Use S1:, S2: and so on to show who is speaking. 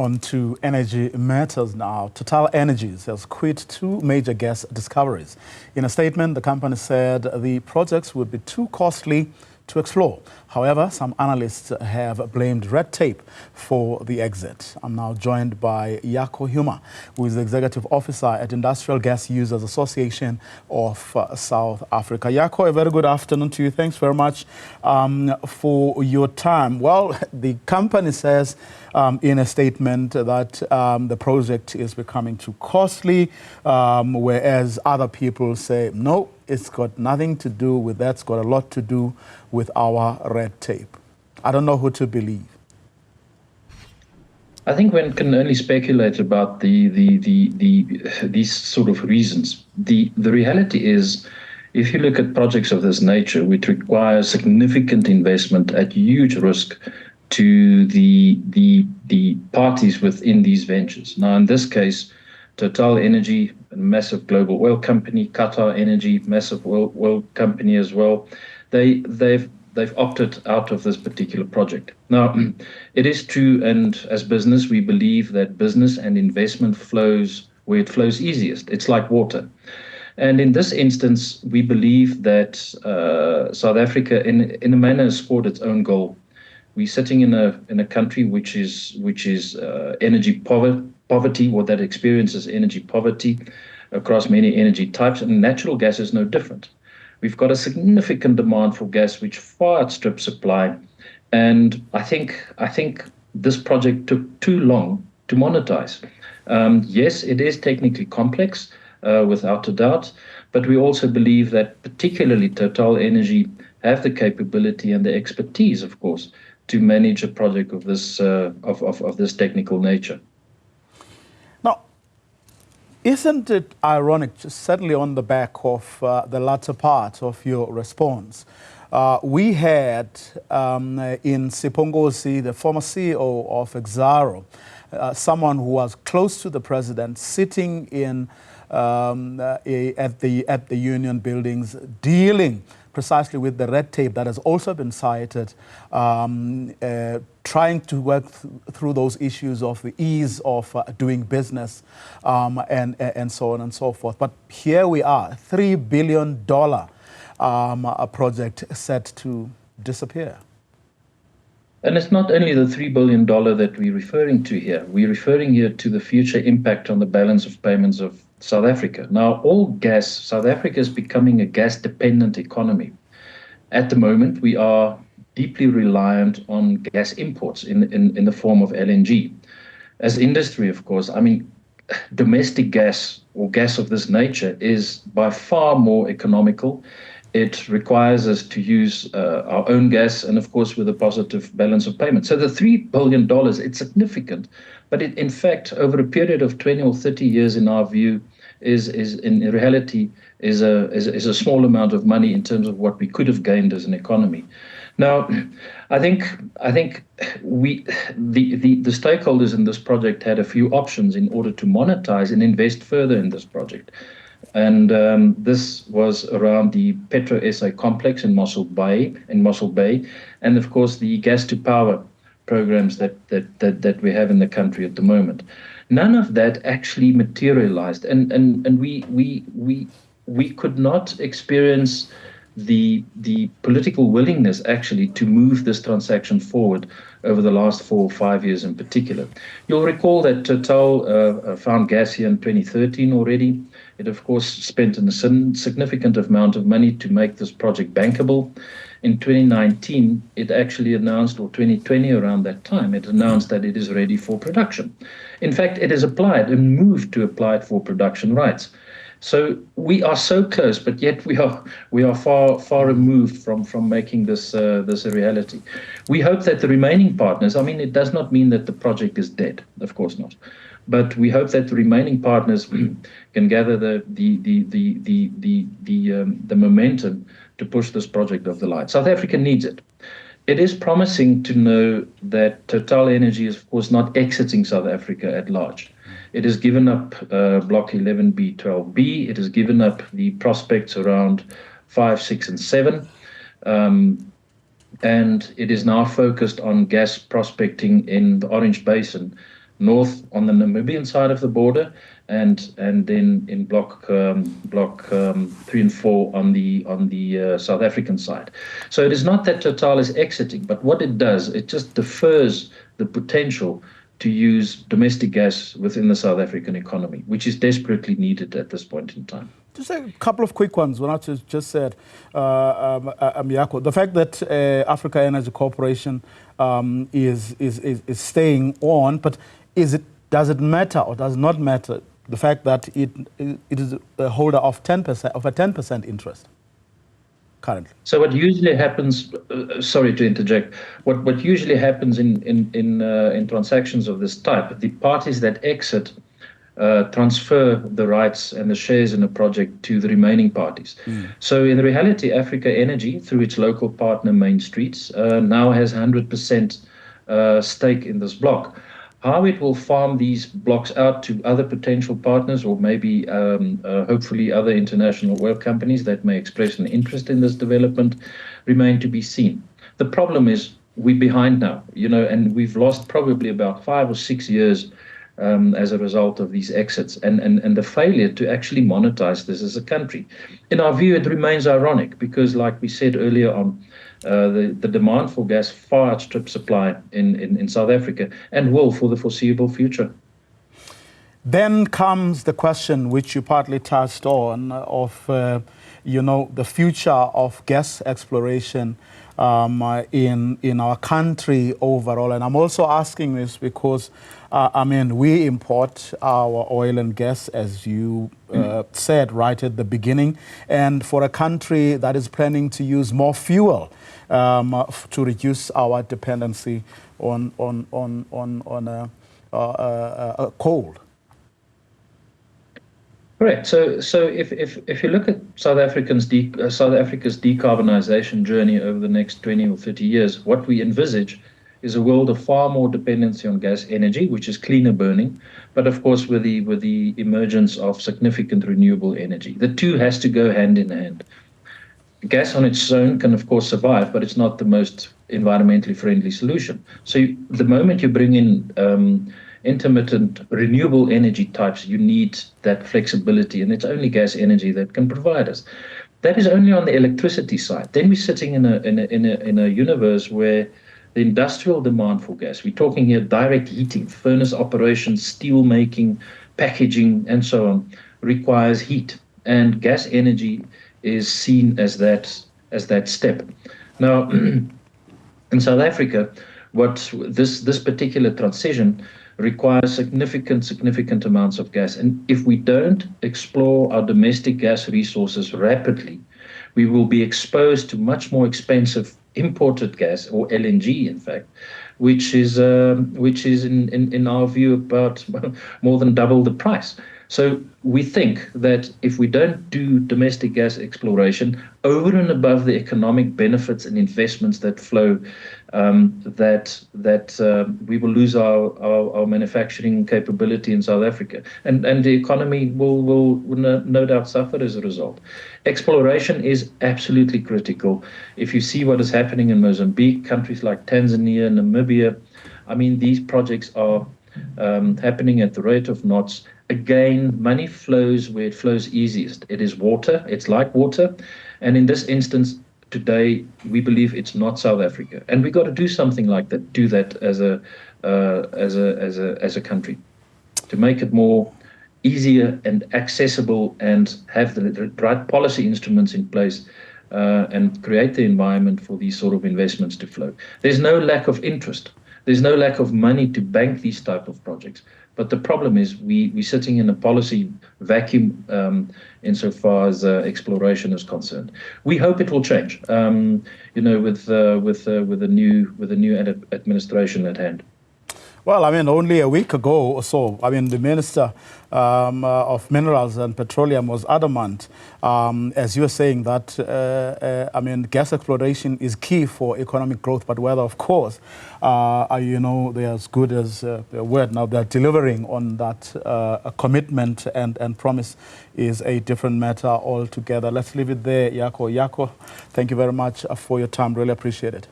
S1: On to energy matters now. TotalEnergies has quit two major gas discoveries. In a statement, the company said the projects would be too costly to explore. However, some analysts have blamed red tape for the exit. I'm now joined by Jaco, who is the Executive Officer at Industrial Gas Users Association of South Africa. Jaco, a very good afternoon to you. Thanks very much for your time. Well, the company says in a statement that the project is becoming too costly, whereas other people say, no, it's got nothing to do with that. It's got a lot to do with our red tape. I don't know who to believe.
S2: I think one can only speculate about these sort of reasons. The reality is, if you look at projects of this nature, which require significant investment at huge risk to the parties within these ventures. Now, in this case, TotalEnergies, a massive global oil company, Qatar Energy, massive oil company as well. They've opted out of this particular project. Now, it is true, and as business, we believe that business and investment flows where it flows easiest. It's like water. And in this instance, we believe that South Africa, in a manner, has scored its own goal. We're sitting in a country which is energy poverty, or that experiences energy poverty across many energy types, and natural gas is no different. We've got a significant demand for gas which far outstrips supply, and I think this project took too long to monetize. Yes, it is technically complex, without a doubt, but we also believe that particularly TotalEnergies have the capability and the expertise, of course, to manage a project of this of this technical nature.
S1: Now, isn't it ironic, certainly on the back of the latter part of your response, we had in Sipongosi, the former CEO of Exxaro, someone who was close to the president, sitting in at the union buildings, dealing precisely with the red tape that has also been cited, trying to work through those issues of the ease of doing business, and so on and so forth. But here we are, $3 billion a project set to disappear.
S2: And it's not only the $3 billion that we're referring to here. We're referring here to the future impact on the balance of payments of South Africa. Now, all gas, South Africa is becoming a gas-dependent economy. At the moment, we are deeply reliant on gas imports in the form of LNG. As industry, of course, I mean, domestic gas or gas of this nature is by far more economical. It requires us to use our own gas, and of course with a positive balance of payment. So the $3 billion, it's significant, but it, in fact, over a period of 20 or 30 years, in our view, is in reality is a small amount of money in terms of what we could have gained as an economy. Now, I think the stakeholders in this project had a few options in order to monetize and invest further in this project. And this was around the Petro SA complex in Mossel Bay, and of course the gas to power programs that we have in the country at the moment. None of that actually materialized, and we could not experience the political willingness actually to move this transaction forward over the last 4 or 5 years in particular. You'll recall that Total found gas here in 2013 already. It, of course, spent a significant amount of money to make this project bankable. In 2019, it actually announced, or 2020 around that time, it announced that it is ready for production. In fact, it has applied and moved to apply for production rights. So we are so close, but yet we are far removed from making this a reality. We hope that the remaining partners, I mean, it does not mean that the project is dead, of course not, but we hope that the remaining partners can gather the momentum to push this project off the line. South Africa needs it. It is promising to know that TotalEnergies is, of course, not exiting South Africa at large. It has given up Block 11B, 12B. It has given up the prospects around 5, 6, and 7. And it is now focused on gas prospecting in the Orange Basin north on the Namibian side of the border, and then in block 3 and 4 on the South African side. So it is not that Total is exiting, but what it does, it just defers the potential to use domestic gas within the South African economy, which is desperately needed at this point in time.
S1: Just a couple of quick ones. What I just said, Jaco, the fact that Africa Energy Corporation is staying on, but does it matter or does not matter the fact that it is a holder of 10% interest currently?
S2: So what usually happens, sorry to interject, what usually happens in transactions of this type, the parties that exit transfer the rights and the shares in a project to the remaining parties. So in reality, Africa Energy, through its local partner Main Streets, now has 100% stake in this block. How it will farm these blocks out to other potential partners, or maybe hopefully other international oil companies that may express an interest in this development, remain to be seen. The problem is we're behind now, and we've lost probably about 5 or 6 years as a result of these exits and the failure to actually monetize this as a country. In our view, it remains ironic because, like we said earlier on, the demand for gas far outstrips supply in South Africa and will for the foreseeable future.
S1: Then comes the question which you partly touched on of, the future of gas exploration in our country overall. And I'm also asking this because, we import our oil and gas, as you said right at the beginning, and for a country that is planning to use more fuel to reduce our dependency on coal.
S2: Correct. So if you look at South Africa's decarbonization journey over the next 20 or 30 years, what we envisage is a world of far more dependency on gas energy, which is cleaner burning, but of course with the emergence of significant renewable energy. The two has to go hand in hand. Gas on its own can of course survive, but it's not the most environmentally friendly solution. So the moment you bring in intermittent renewable energy types, you need that flexibility, and it's only gas energy that can provide us. That is only on the electricity side. Then we're sitting in a universe where the industrial demand for gas, we're talking here direct heating, furnace operations, steel making, packaging, and so on, requires heat, and gas energy is seen as that step. Now, in South Africa, what this particular transition requires significant amounts of gas. And if we don't explore our domestic gas resources rapidly, we will be exposed to much more expensive imported gas, or LNG, in fact, which is in our view about more than double the price. So we think that if we don't do domestic gas exploration over and above the economic benefits and investments that flow, we will lose our manufacturing capability in South Africa, and the economy will no doubt suffer as a result. Exploration is absolutely critical. If you see what is happening in Mozambique, countries like Tanzania, Namibia, these projects are happening at the rate of knots. Again, money flows where it flows easiest. It is water. It's like water. And in this instance, today, we believe it's not South Africa. And we've got to do something like that, do that as a country, to make it more easier and accessible and have the right policy instruments in place and create the environment for these sort of investments to flow. There's no lack of interest. There's no lack of money to bank these type of projects. But the problem is we're sitting in a policy vacuum insofar as exploration is concerned. We hope it will change, with the new administration at hand.
S1: Well, only a week ago or so, the Minister of Minerals and Petroleum was adamant, as you were saying, that, gas exploration is key for economic growth, but whether, of course, they're as good as their word. Now, they're delivering on that commitment and promise is a different matter altogether. Let's leave it there, Jaco. Jaco, thank you very much for your time. Really appreciate it.